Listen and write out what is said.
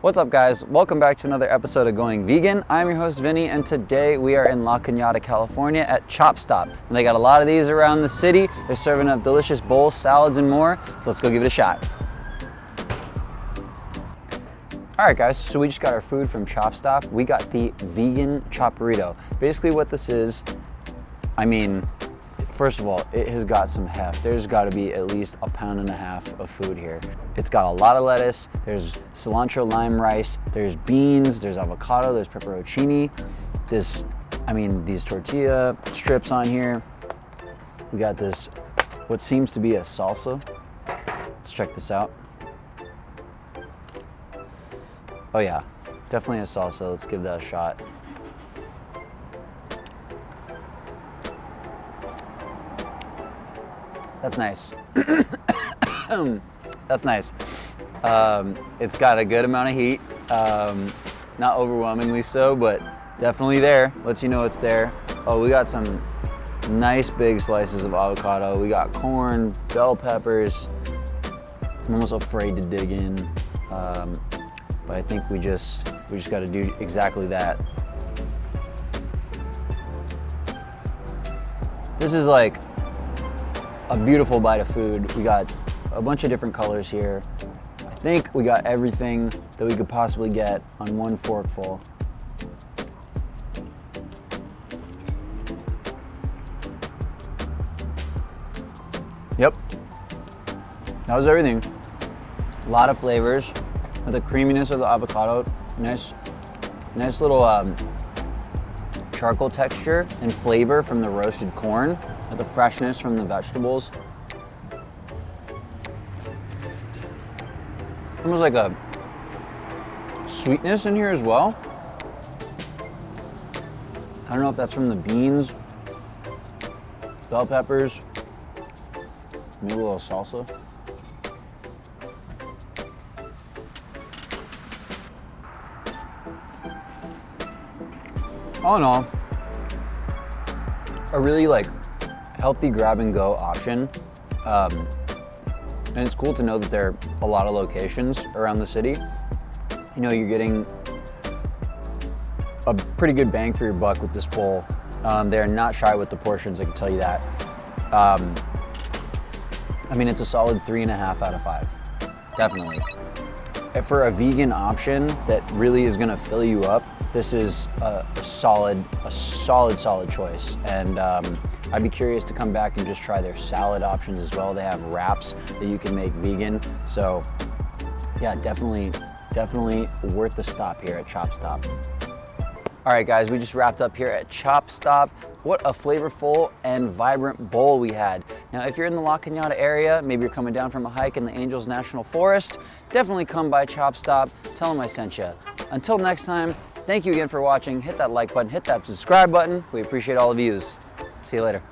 What's up guys? Welcome back to another episode of Going Vegan. I'm your host Vinny and today we are in La Cañada, California at Chop Stop. And they got a lot of these around the city. They're serving up delicious bowls, salads, and more. So let's go give it a shot. All right guys, so we just got our food from Chop Stop. We got the vegan chopurrito. Basically what this is, first of all, it has got some heft. There's got to be at least 1.5 pounds of food here. It's got a lot of lettuce, there's cilantro lime rice, there's beans, there's avocado, there's pepperoncini, these tortilla strips on here. We got this, what seems to be a salsa. Let's check this out. Oh yeah, definitely a salsa. Let's give that a shot. That's nice. That's nice. It's got a good amount of heat. Not overwhelmingly so, but definitely there. Lets you know it's there. Oh, we got some nice big slices of avocado. We got corn, bell peppers. I'm almost afraid to dig in, but I think we just got to do exactly that. This is like a beautiful bite of food. We got a bunch of different colors here. I think we got everything that we could possibly get on one forkful. Yep, that was everything. A lot of flavors with the creaminess of the avocado. Nice little charcoal texture and flavor from the roasted corn, with the freshness from the vegetables. Almost like a sweetness in here as well. I don't know if that's from the beans, bell peppers, maybe a little salsa. All in all, a really healthy grab and go option. And it's cool to know that there are a lot of locations around the city. You know, you're getting a pretty good bang for your buck with this bowl. They're not shy with the portions, I can tell you that. It's a solid 3.5 out of 5, definitely. And for a vegan option that really is gonna fill you up, this is a solid choice. And I'd be curious to come back and just try their salad options as well. They have wraps that you can make vegan. So yeah, definitely worth the stop here at Chop Stop. All right guys, we just wrapped up here at Chop Stop. What a flavorful and vibrant bowl we had. Now, if you're in the La Cañada area, maybe you're coming down from a hike in the Angels National Forest, definitely come by Chop Stop. Tell them I sent you. Until next time, thank you again for watching. Hit that like button, hit that subscribe button. We appreciate all the views. See you later.